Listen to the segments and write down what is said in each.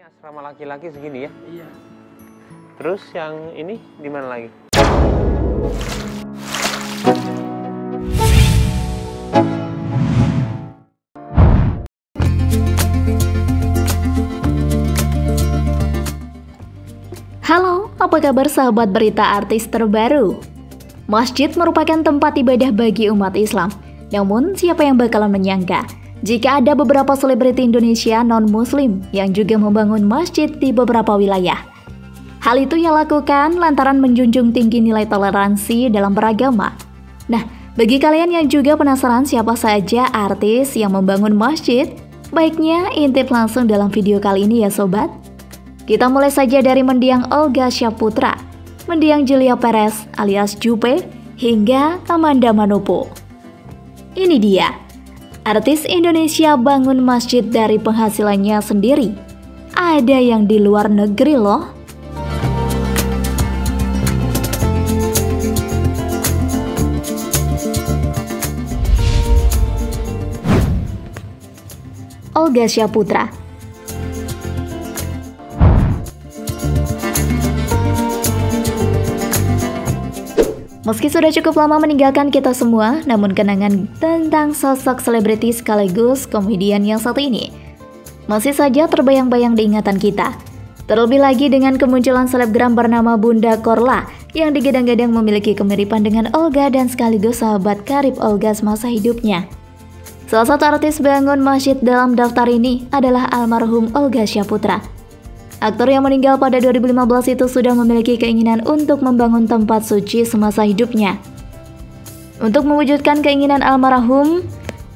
asrama laki-laki segini ya? Iya. Terus yang ini di mana lagi? Halo, apa kabar sahabat berita artis terbaru? Masjid merupakan tempat ibadah bagi umat Islam. Namun, siapa yang bakalan menyangka jika ada beberapa selebriti Indonesia non-muslim yang juga membangun masjid di beberapa wilayah. Hal itu ia lakukan lantaran menjunjung tinggi nilai toleransi dalam beragama. Nah, bagi kalian yang juga penasaran siapa saja artis yang membangun masjid, baiknya intip langsung dalam video kali ini ya sobat. Kita mulai saja dari mendiang Olga Syahputra, mendiang Julia Perez alias Jupe, hingga Amanda Manopo. Ini dia, artis Indonesia bangun masjid dari penghasilannya sendiri. Ada yang di luar negeri loh. Olga Syahputra. Meski sudah cukup lama meninggalkan kita semua, namun kenangan tentang sosok selebriti sekaligus komedian yang satu ini masih saja terbayang-bayang di ingatan kita. Terlebih lagi dengan kemunculan selebgram bernama Bunda Korla yang digadang-gadang memiliki kemiripan dengan Olga dan sekaligus sahabat karib Olga semasa hidupnya. Salah satu artis bangun masjid dalam daftar ini adalah almarhum Olga Syahputra. Aktor yang meninggal pada 2015 itu sudah memiliki keinginan untuk membangun tempat suci semasa hidupnya. Untuk mewujudkan keinginan almarhum,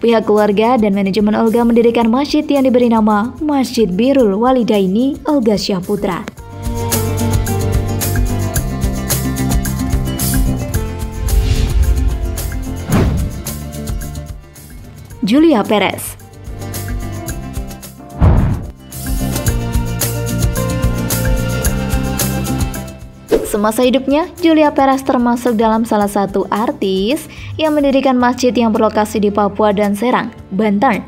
pihak keluarga dan manajemen Olga mendirikan masjid yang diberi nama Masjid Birrul Walidaini Olga Syahputra. Julia Perez. Semasa hidupnya, Julia Perez termasuk dalam salah satu artis yang mendirikan masjid yang berlokasi di Papua dan Serang, Banten.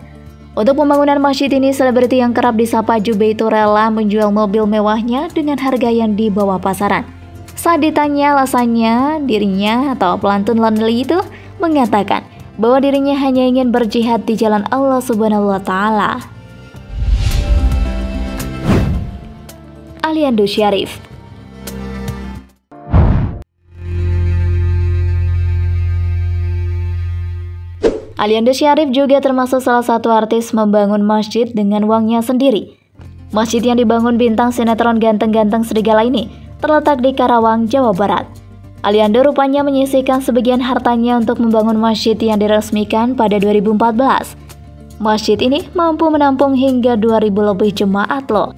Untuk pembangunan masjid ini, selebriti yang kerap disapa Jube itu rela menjual mobil mewahnya dengan harga yang di bawah pasaran. Saat ditanya alasannya, dirinya atau pelantun Lonely itu mengatakan bahwa dirinya hanya ingin berjihad di jalan Allah Subhanahu wa Ta'ala. Aliando Syarif. Aliando Syarif juga termasuk salah satu artis membangun masjid dengan uangnya sendiri. Masjid yang dibangun bintang sinetron ganteng-ganteng serigala ini terletak di Karawang, Jawa Barat. Aliando rupanya menyisihkan sebagian hartanya untuk membangun masjid yang diresmikan pada 2014. Masjid ini mampu menampung hingga 2.000 lebih jemaat loh.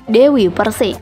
Dewi Persik.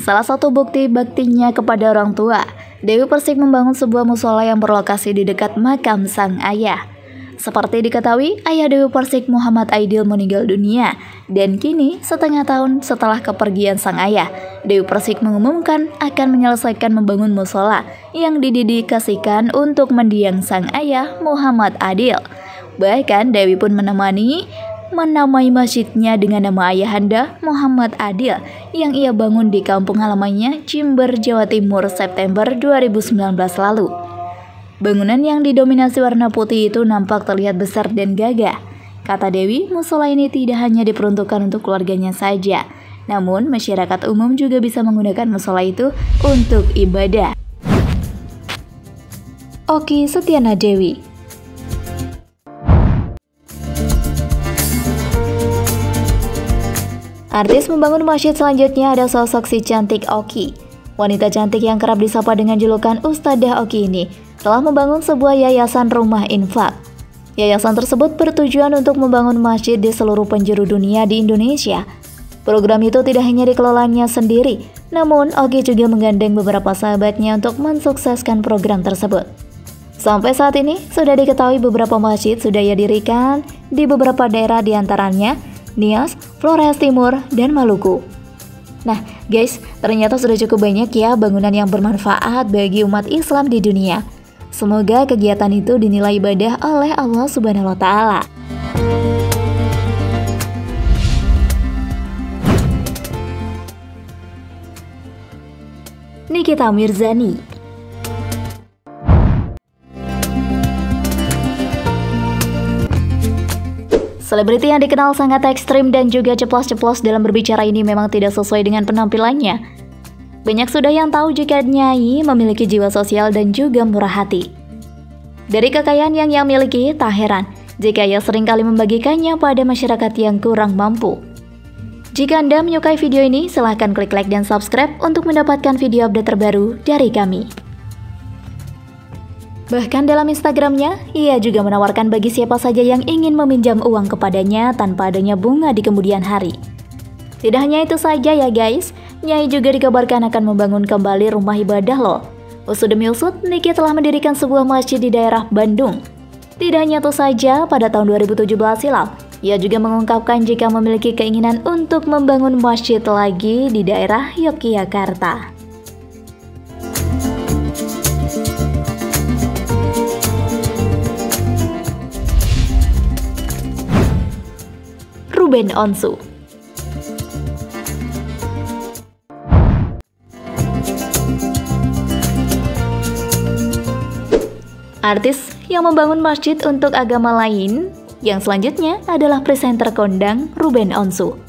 Salah satu bukti baktinya kepada orang tua, Dewi Persik membangun sebuah musola yang berlokasi di dekat makam sang ayah. Seperti diketahui, ayah Dewi Persik Muhammad Aidil meninggal dunia, dan kini setengah tahun setelah kepergian sang ayah, Dewi Persik mengumumkan akan menyelesaikan membangun musola yang didedikasikan untuk mendiang sang ayah Muhammad Adil. Bahkan Dewi pun menamai masjidnya dengan nama ayahanda Muhammad Adil yang ia bangun di kampung halamannya Jember, Jawa Timur September 2019 lalu. Bangunan yang didominasi warna putih itu nampak terlihat besar dan gagah. Kata Dewi, musola ini tidak hanya diperuntukkan untuk keluarganya saja, namun masyarakat umum juga bisa menggunakan musola itu untuk ibadah. Okky Setiana Dewi. Artis membangun masjid selanjutnya ada sosok si cantik Okky. Wanita cantik yang kerap disapa dengan julukan Ustadzah Okky ini telah membangun sebuah yayasan rumah infak. Yayasan tersebut bertujuan untuk membangun masjid di seluruh penjuru dunia di Indonesia. Program itu tidak hanya dikelolanya sendiri, namun Okky juga menggandeng beberapa sahabatnya untuk mensukseskan program tersebut. Sampai saat ini, sudah diketahui beberapa masjid sudah ia dirikan di beberapa daerah diantaranya Nias, Flores Timur, dan Maluku. Nah guys, ternyata sudah cukup banyak ya bangunan yang bermanfaat bagi umat Islam di dunia. Semoga kegiatan itu dinilai ibadah oleh Allah Subhanahu wa Ta'ala. Nikita Mirzani. Selebriti yang dikenal sangat ekstrim dan juga ceplos-ceplos dalam berbicara ini memang tidak sesuai dengan penampilannya. Banyak sudah yang tahu jika Nyai memiliki jiwa sosial dan juga murah hati. Dari kekayaan yang ia miliki, tak heran jika ia seringkali membagikannya pada masyarakat yang kurang mampu. Jika Anda menyukai video ini, silahkan klik like dan subscribe untuk mendapatkan video update terbaru dari kami. Bahkan dalam Instagramnya, ia juga menawarkan bagi siapa saja yang ingin meminjam uang kepadanya tanpa adanya bunga di kemudian hari. Tidak hanya itu saja ya guys, Nyai juga dikabarkan akan membangun kembali rumah ibadah loh. Usut demi usut, Niki telah mendirikan sebuah masjid di daerah Bandung. Tidak hanya itu saja, pada tahun 2017 silam, ia juga mengungkapkan jika memiliki keinginan untuk membangun masjid lagi di daerah Yogyakarta. Ruben Onsu. Artis yang membangun masjid untuk agama lain yang selanjutnya adalah presenter kondang Ruben Onsu.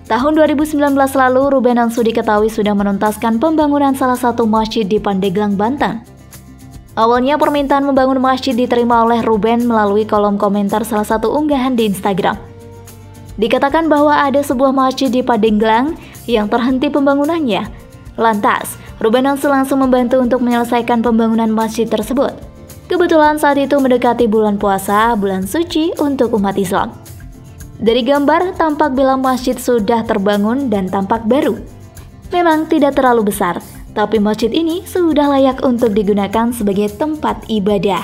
Tahun 2019 lalu, Ruben Onsu diketahui sudah menuntaskan pembangunan salah satu masjid di Pandeglang, Banten. Awalnya permintaan membangun masjid diterima oleh Ruben melalui kolom komentar salah satu unggahan di Instagram. Dikatakan bahwa ada sebuah masjid di Pandeglang yang terhenti pembangunannya. Lantas, Ruben Onsu langsung membantu untuk menyelesaikan pembangunan masjid tersebut. Kebetulan saat itu mendekati bulan puasa, bulan suci untuk umat Islam. Dari gambar, tampak bila masjid sudah terbangun dan tampak baru. Memang tidak terlalu besar, tapi masjid ini sudah layak untuk digunakan sebagai tempat ibadah.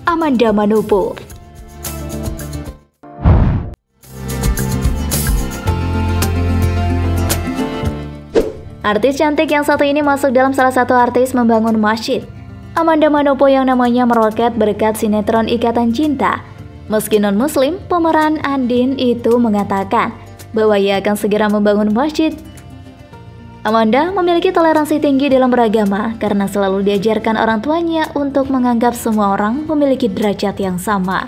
Amanda Manopo. Artis cantik yang satu ini masuk dalam salah satu artis membangun masjid. Amanda Manopo yang namanya meroket berkat sinetron Ikatan Cinta. Meski non-muslim, pemeran Andin itu mengatakan bahwa ia akan segera membangun masjid. Amanda memiliki toleransi tinggi dalam beragama karena selalu diajarkan orang tuanya untuk menganggap semua orang memiliki derajat yang sama.